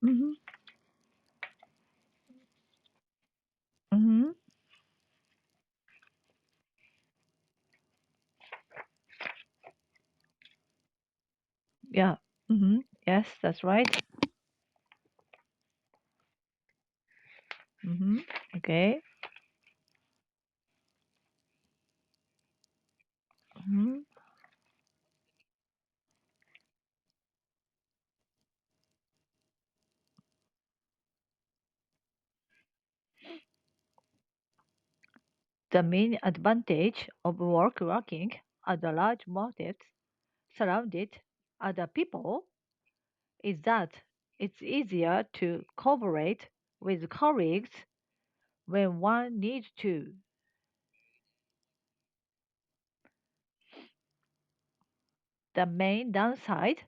Mm-hmm. Mm-hmm. Yeah. Mm-hmm. Yes, that's right. Mm-hmm. Okay. Mm-hmm. The main advantage of working at a large market surrounded other people is that it's easier to cooperate with colleagues when one needs to. The main downside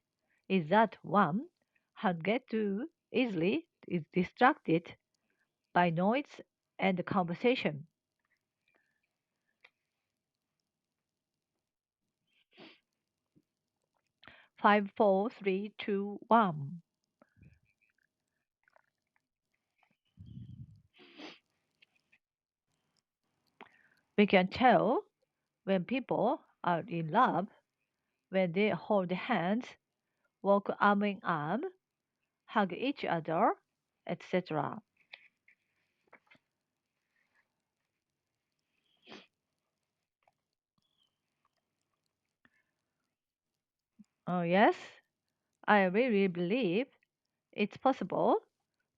is that one can get too easily is distracted by noise and conversation. 5, 4, 3, 2, 1. We can tell when people are in love when they hold hands, walk arm in arm, hug each other, etc. Oh, yes, I really believe it's possible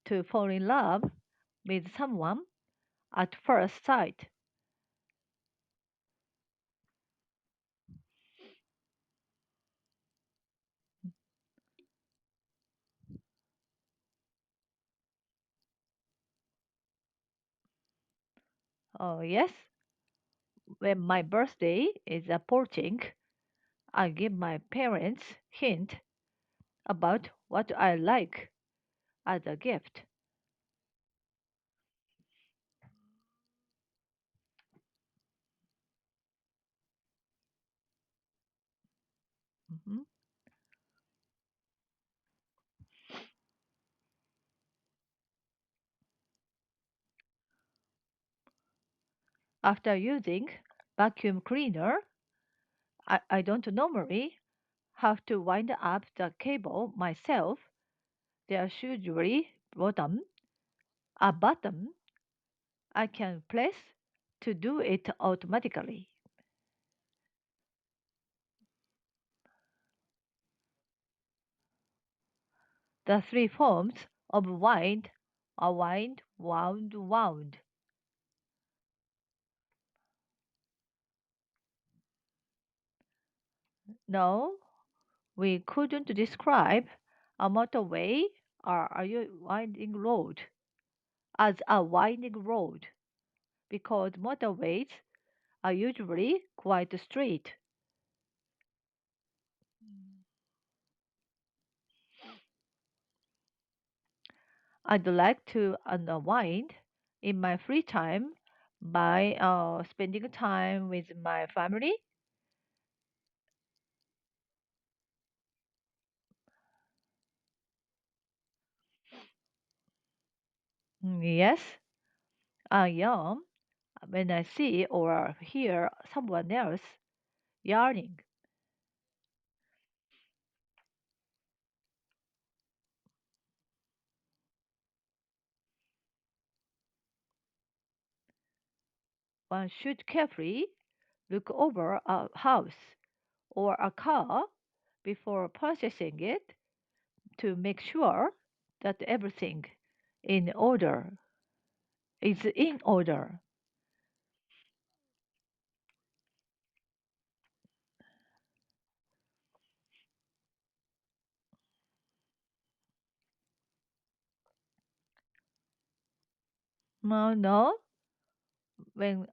to fall in love with someone at first sight. Oh, yes, when my birthday is approaching, I give my parents hint about what I like as a gift. Mhm. After using vacuum cleaner, I don't normally have to wind up the cable myself. There's usually a button I can press to do it automatically. The three forms of wind are wind, wound, wound. No, we couldn't describe a motorway or a winding road as a winding road because motorways are usually quite straight. I'd like to unwind in my free time by spending time with my family. Yes, I am when I see or hear someone else yarning. One should carefully look over a house or a car before purchasing it to make sure that everything in order is in order. No, no, when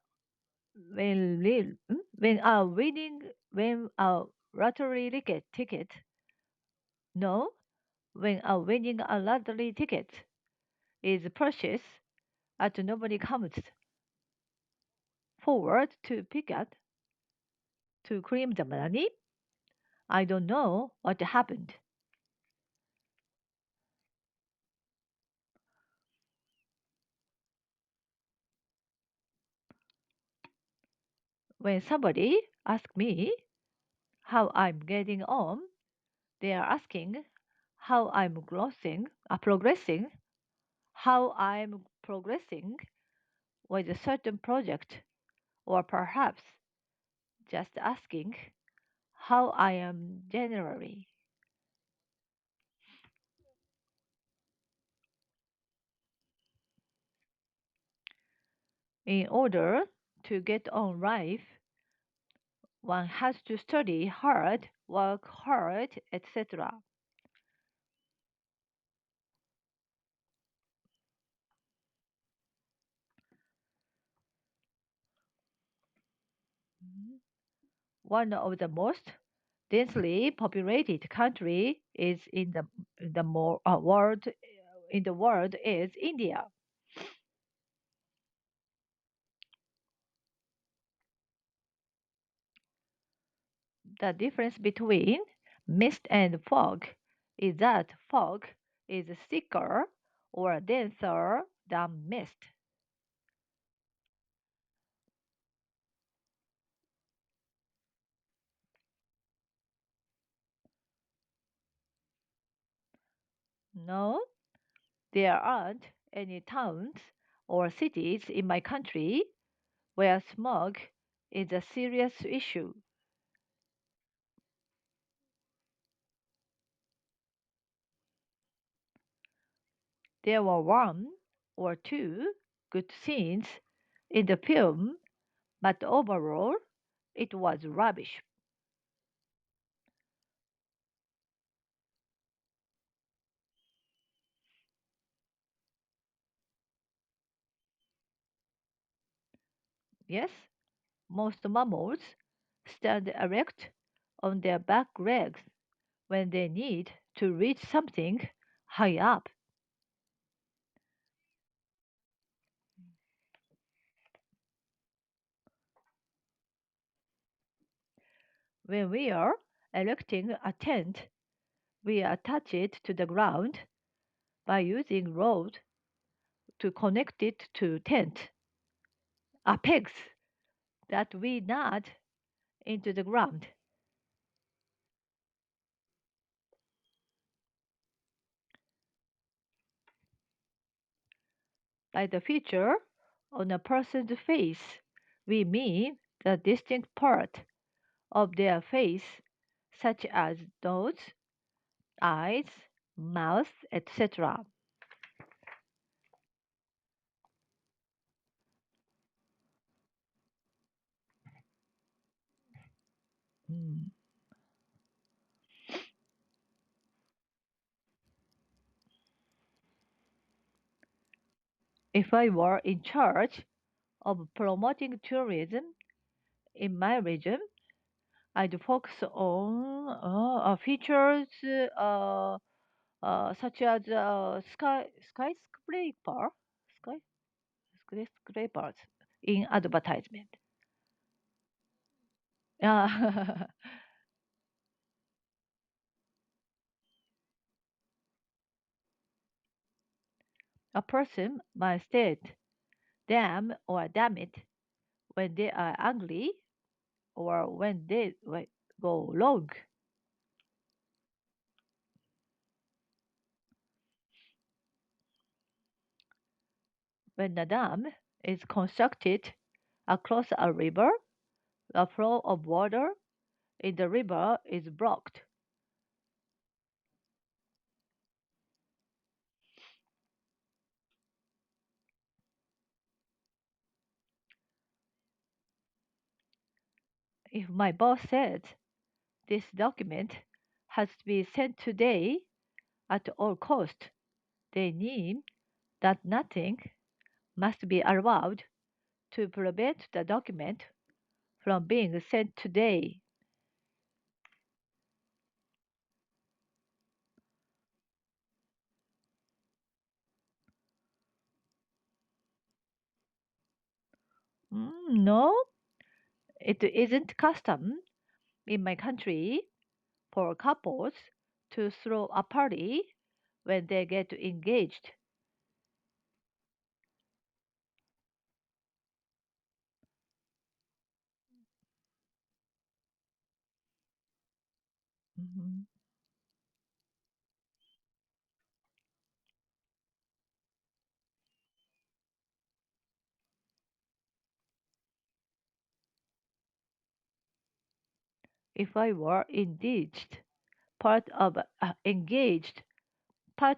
when a lottery ticket, no, when a winning a lottery ticket is purchased and nobody comes forward to pick it to claim the money, I don't know what happened. When somebody asks me how I'm getting on, they are asking how I'm progressing, how I'm progressing with a certain project, or perhaps just asking how I am generally. In order to get on life, one has to study hard, work hard, etc. One of the most densely populated country is in the world in the world is India. The difference between mist and fog is that fog is thicker or denser than mist. No, there aren't any towns or cities in my country where smog is a serious issue. There were one or two good scenes in the film, but overall it was rubbish. Yes, most mammals stand erect on their back legs when they need to reach something high up. When we are erecting a tent, we attach it to the ground by using rods to connect it to tent, pegs that we nut into the ground. By the feature on a person's face, we mean the distinct part of their face, such as nose, eyes, mouth, etc. Mm. If I were in charge of promoting tourism in my region, I'd focus on features such as sky skyscrapers in advertisement. Uh, a person might state damn or damn it when they are angry or when they go wrong. When a dam is constructed across a river, the flow of water in the river is blocked. If my boss says this document has to be sent today at all cost, they mean that nothing must be allowed to prevent the document from being sent today. No, it isn't custom in my country for couples to throw a party when they get engaged. Mm. If I were engaged part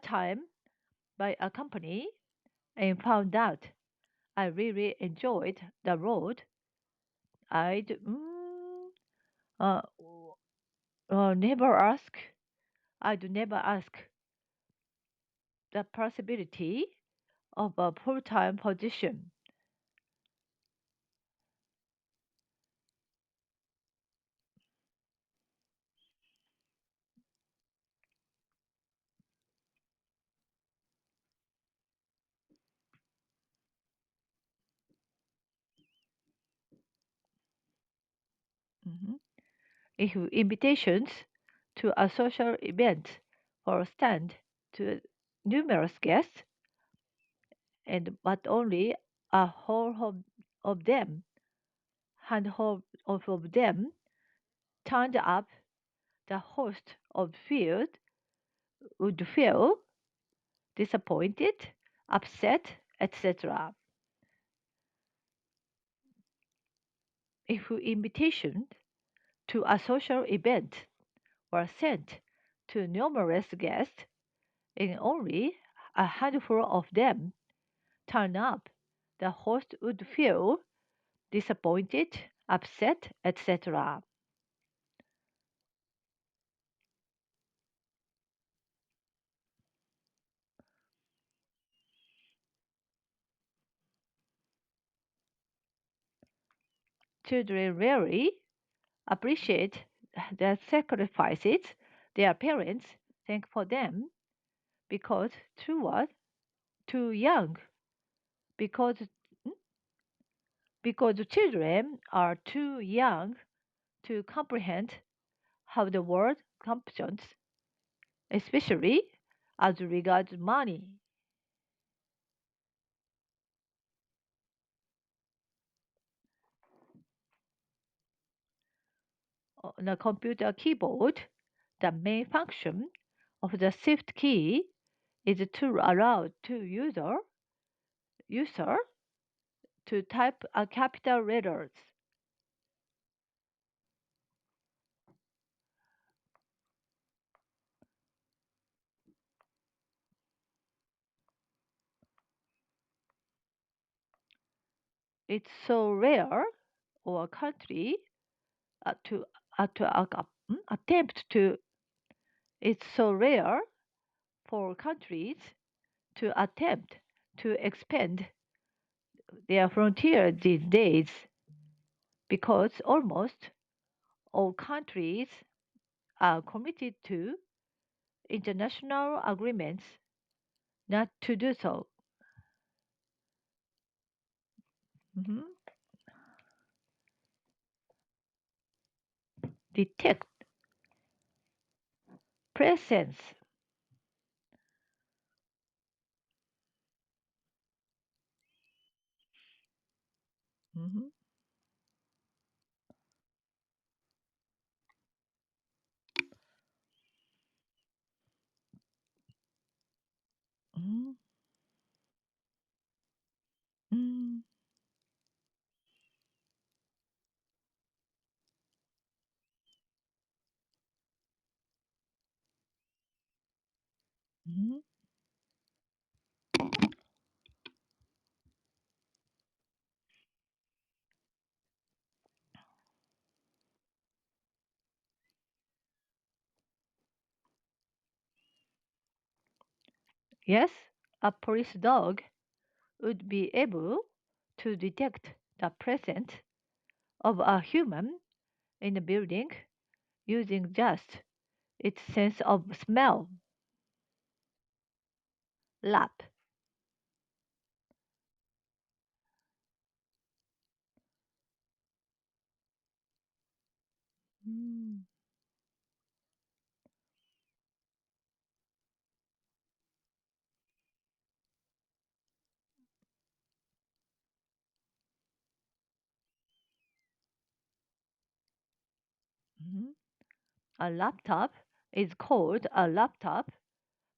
time by a company and found out I really enjoyed the road, I'd uh, never ask. I'd never ask the possibility of a full-time position. Mhm. If invitations to a social event or stand to numerous guests, and but only a of them, of them turned up, the host of field would feel disappointed, upset, etc. If invitations to a social event were sent to numerous guests and only a handful of them turn up, the host would feel disappointed, upset, etc. Children rarely appreciate the sacrifices their parents think for them because too what? Too young. Because because children are too young to comprehend how the world functions, especially as regards money. On a computer keyboard, the main function of the shift key is to allow user to type a capital letters. It's so rare or a country to attempt to. It's so rare for countries to attempt to expand their frontier these days because almost all countries are committed to international agreements not to do so. Mhm. Detect presence. Mhm. Mhm. Mhm. Mhm. Yes, a police dog would be able to detect the presence of a human in a building using just its sense of smell. Lap. Mm. Mhm. A laptop is called a laptop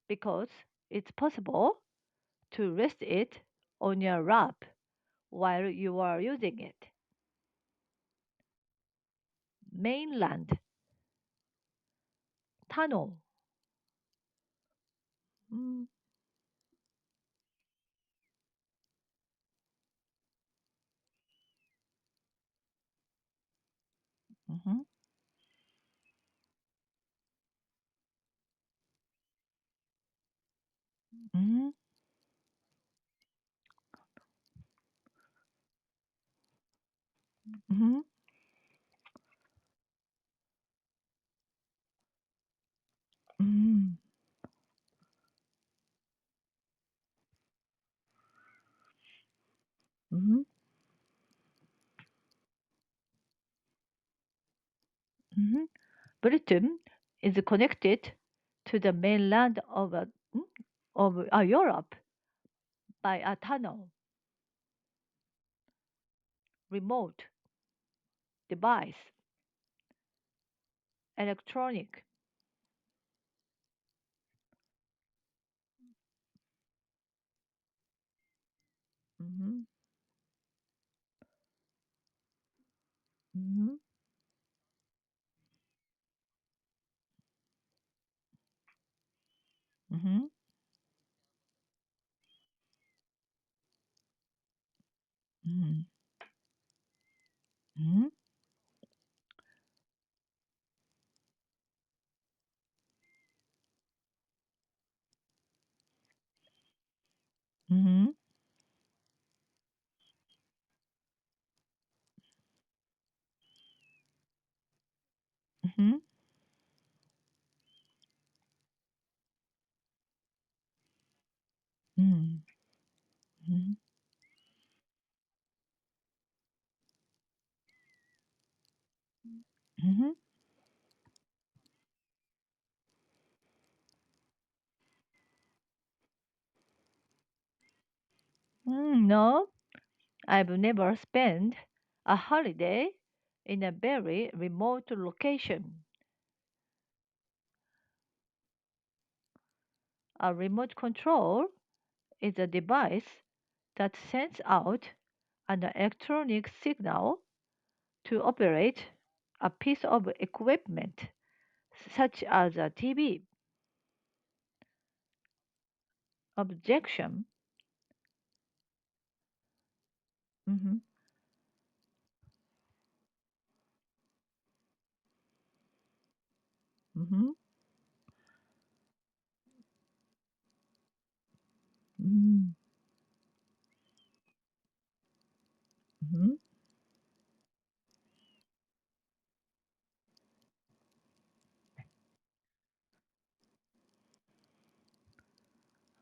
because it's possible to rest it on your lap while you are using it. Mainland, tunnel. Mm, mhm, mhm, mhm, mhm, mhm, mhm. Britain is connected to the mainland of Europe by a tunnel, remote, device, electronic. Mhm, mhm, mhm, mhm, mhm, mhm, mhm, mhm, mhm, mhm. No, I've never spent a holiday in a very remote location. A remote control is a device that sends out an electronic signal to operate a piece of equipment, such as a TV. Objection. Mhm, mhm, mhm, mhm.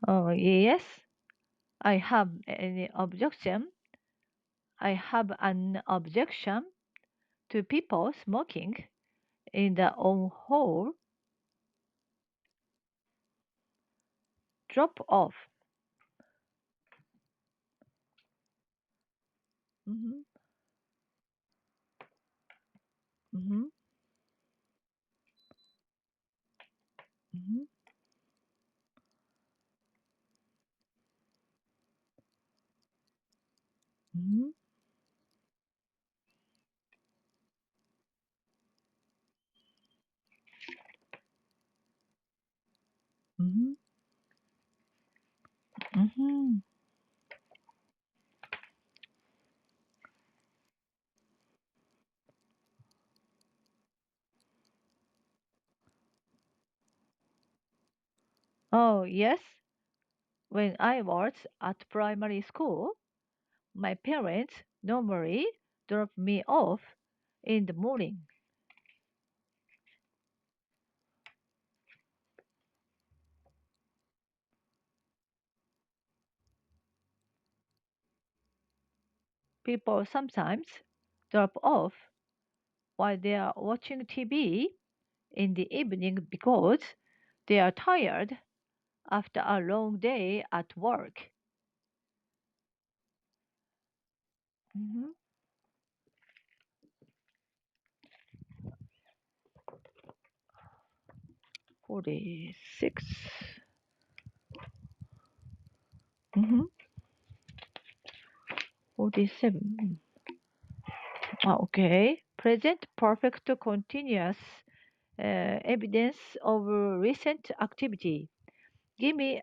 Oh, yes, I have an objection. I have an objection to people smoking in their own hole. Drop off. Mhm, mhm, mhm, mhm, mhm, mhm. Oh, yes. When I was at primary school, my parents normally drop me off in the morning. People sometimes drop off while they are watching TV in the evening because they are tired after a long day at work. Mhm, 46. Mm-hmm. 47. Okay. Present perfect continuous evidence of recent activity. Give me